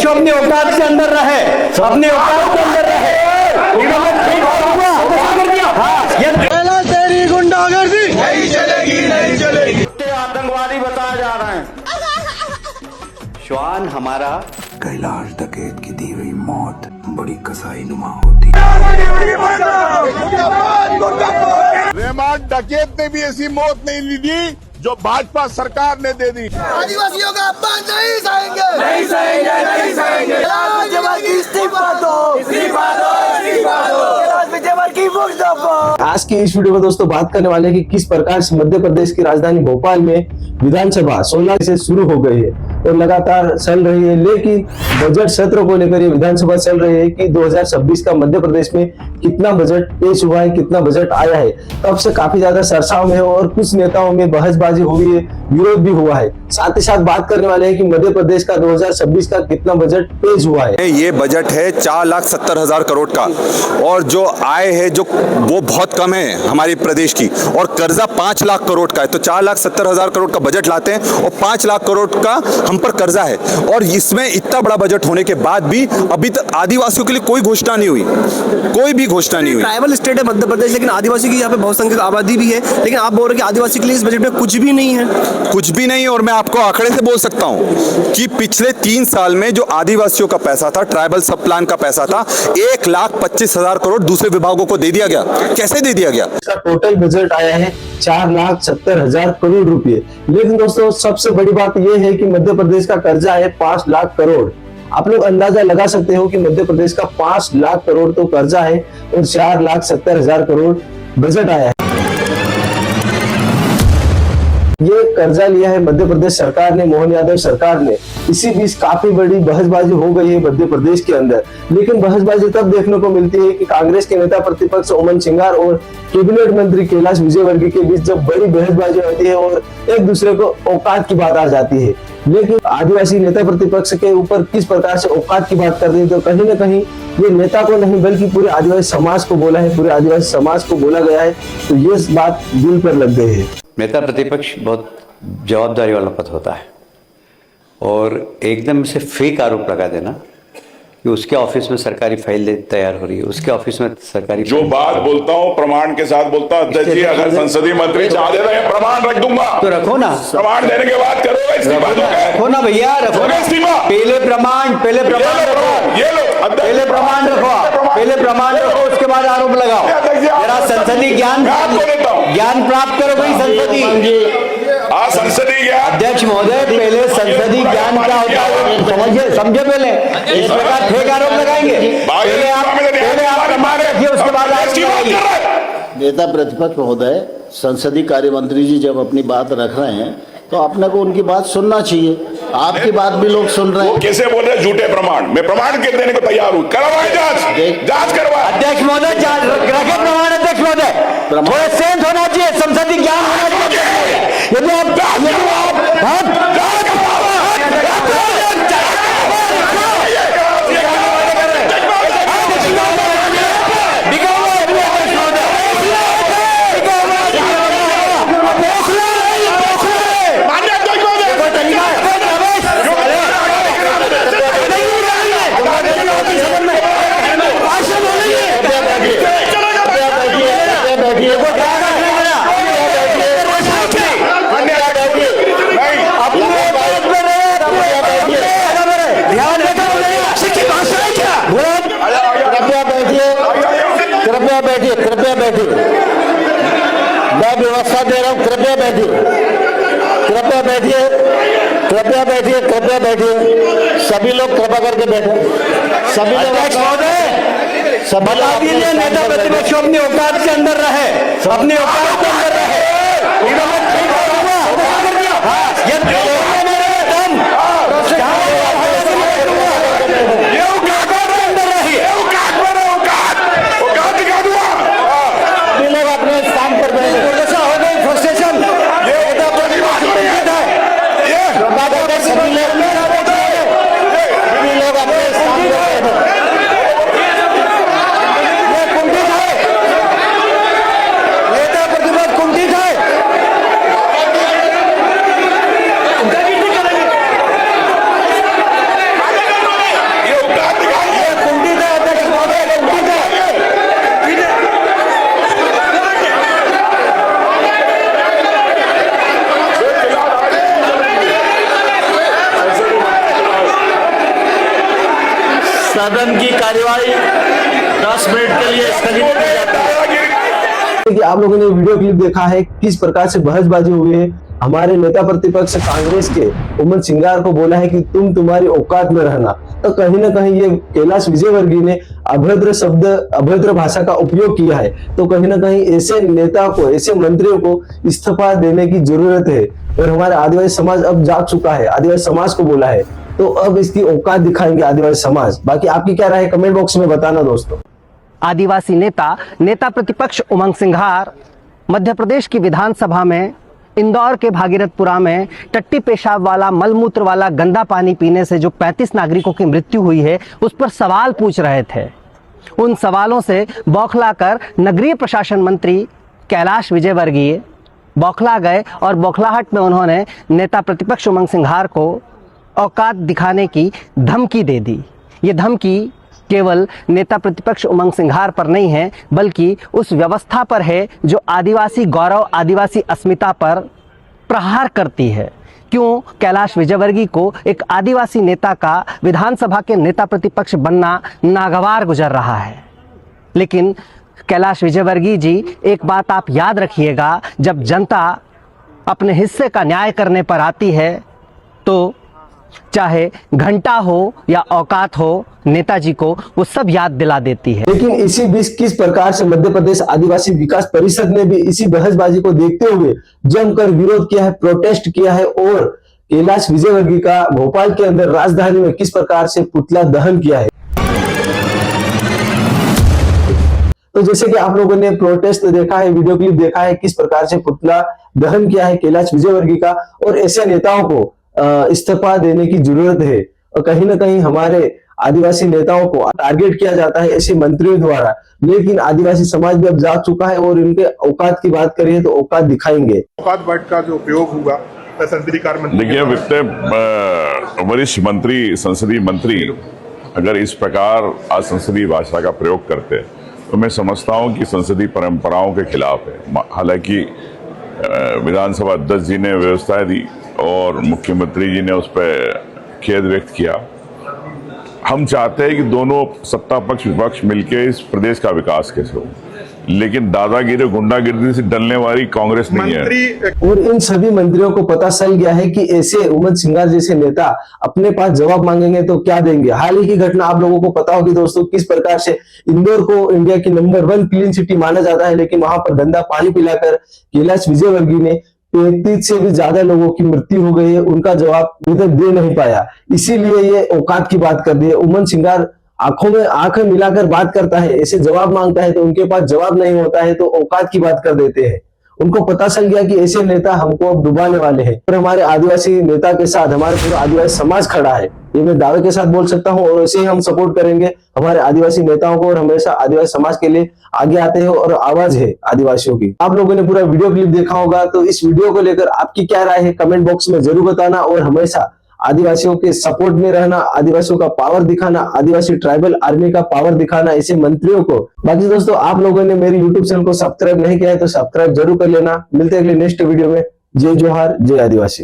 अपने औकात के अंदर रहे, अपने औकात के अंदर रहे। पहला तेरी गुंडागर्दी नहीं चलेगी, नहीं चलेगी। आतंकवादी बताया जा रहे हैं। श्वान हमारा कैलाश डकैत की दी हुई मौत बड़ी कसाई नुमा होती है। रहमान डकैत ने भी ऐसी मौत नहीं दी जो भाजपा सरकार ने दे दी। आदिवासियों का अपमान नहीं सहेंगे, नहीं सहेंगे, नहीं सहेंगे। इस्तीफा दो, इस्तीफा दो, इस्तीफा दो। आज की इस वीडियो में दोस्तों बात करने वाले हैं कि किस प्रकार से मध्य प्रदेश की राजधानी भोपाल में विधानसभा 16 से शुरू हो गई है और लगातार चल रही है, लेकिन बजट सत्र को लेकर ये विधानसभा चल रही है कि 2026 का मध्य प्रदेश में कितना बजट पेश हुआ है, कितना बजट आया है। तब से काफी ज्यादा चर्चाओं में और कुछ नेताओं में बहसबाजी हुई है, विरोध भी हुआ है। साथ ही साथ बात करने वाले हैं कि मध्य प्रदेश का 2026 का कितना बजट पेश हुआ है। ये बजट है 4,70,000 करोड़ का और जो आय है जो वो बहुत कम है हमारे प्रदेश की, और कर्जा 5 लाख करोड़ का है। तो 4,70,000 करोड़ का बजट लाते हैं और 5 लाख करोड़ का हम पर कर्जा है, और इसमें इतना बड़ा बजट होने के बाद भी अभी तक आदिवासियों के लिए कोई घोषणा नहीं हुई, कोई भी घोषणा नहीं हुई। ट्राइबल स्टेट है मध्य प्रदेश, लेकिन आदिवासी की यहाँ पे बहुसंख्यक आबादी भी है, लेकिन आप बोल रहे हैं कि आदिवासी के लिए इस बजट में कुछ भी नहीं है। कुछ भी नहीं। और मैं आपको आंकड़े से बोल सकता हूं कि पिछले 3 साल में जो आदिवासियों का पैसा था, ट्राइबल सब प्लान का पैसा था, 1,25,000 करोड़ दूसरे विभागों को दे दिया गया। कैसे दे दिया गया? इसका टोटल बजट आया है 4,70,000 करोड़ रुपए। लेकिन दोस्तों सबसे बड़ी बात यह है कि मध्य प्रदेश का कर्जा है 5 लाख करोड़। आप लोग अंदाजा लगा सकते हो कि मध्य प्रदेश का 5 लाख करोड़ तो कर्जा है और 4,70,000 करोड़ बजट आया है। ये कर्जा लिया है मध्य प्रदेश सरकार ने, मोहन यादव सरकार ने। इसी बीच काफी बड़ी बहसबाजी हो गई है मध्य प्रदेश के अंदर, लेकिन बहसबाजी तब देखने को मिलती है कि कांग्रेस के नेता प्रतिपक्ष ओमन सिंगार और कैबिनेट मंत्री कैलाश विजयवर्गीय के बीच जब बड़ी बहसबाजी होती है और एक दूसरे को औकात की बात आ जाती है। लेकिन आदिवासी नेता प्रतिपक्ष के ऊपर किस प्रकार से औकात की बात कर रही है, तो कहीं ना कहीं ये नेता को नहीं बल्कि पूरे आदिवासी समाज को बोला है, पूरे आदिवासी समाज को बोला गया है। तो ये बात दिल पर लग गई है। नेता प्रतिपक्ष बहुत जवाबदारी वाला पद होता है, और एकदम से फेक आरोप लगा देना कि उसके ऑफिस में सरकारी फाइल तैयार हो रही है, उसके ऑफिस में सरकारी जो बात बोलता हूँ प्रमाण के साथ बोलता हूँ। अध्यक्ष जी, अगर संसदीय मंत्री चाह दे रहे हैं प्रमाण रख दूंगा, तो रखो ना। प्रमाण देने के बाद करो इस्तीफा। रखो ना भैया, रखो ना इस्तीफा। पहले प्रमाण रखो, पहले प्रमाण रखो, पहले प्रमाण रखो, उसके बाद आरोप लगाओ। जरा संसदीय ज्ञान प्राप्त करो भाई, संसदीय ज्ञान। अध्यक्ष महोदय, पहले संसदीय ज्ञान क्या होता है समझे पहले। इस प्रकार फेक आरोप लगाएंगे, पहले आप प्रमाण रखिए, उसके बाद नेता प्रतिपक्ष महोदय, संसदीय कार्य मंत्री जी जब अपनी बात रख रहे हैं तो आपने को उनकी बात सुनना चाहिए। आपकी बात भी लोग सुन रहे हैं। कैसे बोल रहे हैं झूठे प्रमाण? मैं प्रमाण के देने को तैयार हूँ। करवाए जांच करवाए। अध्यक्ष महोदय, रखे प्रमाण। अध्यक्ष महोदय, थोड़ा सेंस होना चाहिए, संसदीय ज्ञान होना चाहिए। यदि आप कृपया बैठिए, मैं व्यवस्था दे रहा हूँ। कृपया बैठिए, कृपया बैठिए, कृपया बैठिए, कृपया बैठिए। सभी लोग कृपा करके बैठे। सभी लोग बता दीजिए, नेता प्रतिपक्ष अपने औकात के अंदर रहे, अपने औकात के अंदर रहे। सदन की कार्यवाही 10 मिनट के लिए स्थगित की जाती है। कि आप लोगों ने वीडियो क्लिप देखा है किस प्रकार से बहसबाजी हुई है। हमारे नेता प्रतिपक्ष कांग्रेस के उमंग सिंघार को बोला है कि तुम्हारी औकात में रहना, तो कहीं ना कहीं ये कैलाश विजयवर्गीय ने अभद्र शब्द अभद्र भाषा का उपयोग किया है। तो कहीं ना कहीं ऐसे नेता को, ऐसे मंत्रियों को इस्तीफा देने की जरूरत है। और हमारे आदिवासी समाज अब जाग चुका है, आदिवासी समाज को बोला है, तो अब इसकी औकात दिखाएंगे आदिवासी समाज। बाकी आपकी क्या राय है कमेंट बॉक्स में बताना दोस्तों। आदिवासी नेता प्रतिपक्ष उमंग सिंघार मध्य प्रदेश की विधानसभा में इंदौर के भागीरथपुरा में टट्टी पेशाब वाला, मलमूत्र वाला गंदा पानी पीने से जो 35 नागरिकों की मृत्यु हुई है उस पर सवाल पूछ रहे थे। उन सवालों से बौखलाकर नगरीय प्रशासन मंत्री कैलाश विजयवर्गीय बौखला गए और बौखलाहट में उन्होंने नेता प्रतिपक्ष उमंग सिंघार को औकात दिखाने की धमकी दे दी। ये धमकी केवल नेता प्रतिपक्ष उमंग सिंघार पर नहीं है, बल्कि उस व्यवस्था पर है जो आदिवासी गौरव, आदिवासी अस्मिता पर प्रहार करती है। क्यों कैलाश विजयवर्गीय को एक आदिवासी नेता का विधानसभा के नेता प्रतिपक्ष बनना नागवार गुजर रहा है। लेकिन कैलाश विजयवर्गीय जी, एक बात आप याद रखिएगा, जब जनता अपने हिस्से का न्याय करने पर आती है तो चाहे घंटा हो या औकात हो, नेताजी को वो सब याद दिला देती है। लेकिन इसी बीच किस प्रकार से मध्य प्रदेश आदिवासी विकास परिषद ने भी इसी बहसबाजी को देखते हुए जमकर विरोध किया है, प्रोटेस्ट किया है और कैलाश विजयवर्गीय का भोपाल के अंदर राजधानी में किस प्रकार से पुतला दहन किया है। तो जैसे कि आप लोगों ने प्रोटेस्ट देखा है, वीडियो क्लिप देखा है, किस प्रकार से पुतला दहन किया है कैलाश विजयवर्गीय का, और ऐसे नेताओं को इस्तीफा देने की जरूरत है। और कहीं ना कहीं हमारे आदिवासी नेताओं को टारगेट किया जाता है ऐसे मंत्रियों द्वारा। लेकिन आदिवासी समाज भी अब जाग चुका है और इनके औकात की बात करिए तो औकात दिखाएंगे। औकात वर्ड का जो उपयोग हुआ संसदीय कार्य मंत्री, देखिए वित्त वरिष्ठ मंत्री, संसदीय मंत्री अगर इस प्रकार आज संसदीय भाषा का प्रयोग करते हैं तो मैं समझता हूं कि संसदीय परंपराओं के खिलाफ है। हालांकि विधानसभा अध्यक्ष जी ने व्यवस्था दी और मुख्यमंत्री जी ने उस पर खेद व्यक्त किया। हम चाहते हैं कि दोनों सत्ता पक्ष विपक्ष मिलकर इस प्रदेश का विकास कैसे हो, लेकिन दादागिरी गुंडागिरी से डलने वाली कांग्रेस नहीं है। और इन सभी मंत्रियों को पता चल गया है कि ऐसे उमंग सिंघार जैसे नेता अपने पास जवाब मांगेंगे तो क्या देंगे। हाल ही की घटना आप लोगों को पता होगी दोस्तों, किस प्रकार से इंदौर को इंडिया की नंबर 1 क्लीन सिटी माना जाता है, लेकिन वहां पर गंदा पानी पिलाकर कैलाश विजयवर्गीय ने 35 से भी ज्यादा लोगों की मृत्यु हो गई है, उनका जवाब अभी तक दे नहीं पाया। इसीलिए ये औकात की बात कर दी है। उमंग सिंघार आंखों में आंखें मिलाकर बात करता है, ऐसे जवाब मांगता है तो उनके पास जवाब नहीं होता है, तो औकात की बात कर देते हैं। उनको पता चल गया कि ऐसे नेता हमको अब डुबाने वाले हैं। और हमारे आदिवासी नेता के साथ हमारे पूरा आदिवासी समाज खड़ा है, ये मैं दावे के साथ बोल सकता हूँ। और ऐसे ही हम सपोर्ट करेंगे हमारे आदिवासी नेताओं को, और हमेशा आदिवासी समाज के लिए आगे आते हैं और आवाज है आदिवासियों की। आप लोगों ने पूरा वीडियो क्लिप देखा होगा, तो इस वीडियो को लेकर आपकी क्या राय है कमेंट बॉक्स में जरूर बताना। और हमेशा आदिवासियों के सपोर्ट में रहना, आदिवासियों का पावर दिखाना, आदिवासी ट्राइबल आर्मी का पावर दिखाना ऐसे मंत्रियों को। बाकी दोस्तों, आप लोगों ने मेरी यूट्यूब चैनल को सब्सक्राइब नहीं किया है तो सब्सक्राइब जरूर कर लेना। मिलते हैं अगले नेक्स्ट वीडियो में। जय जोहार, जय आदिवासी।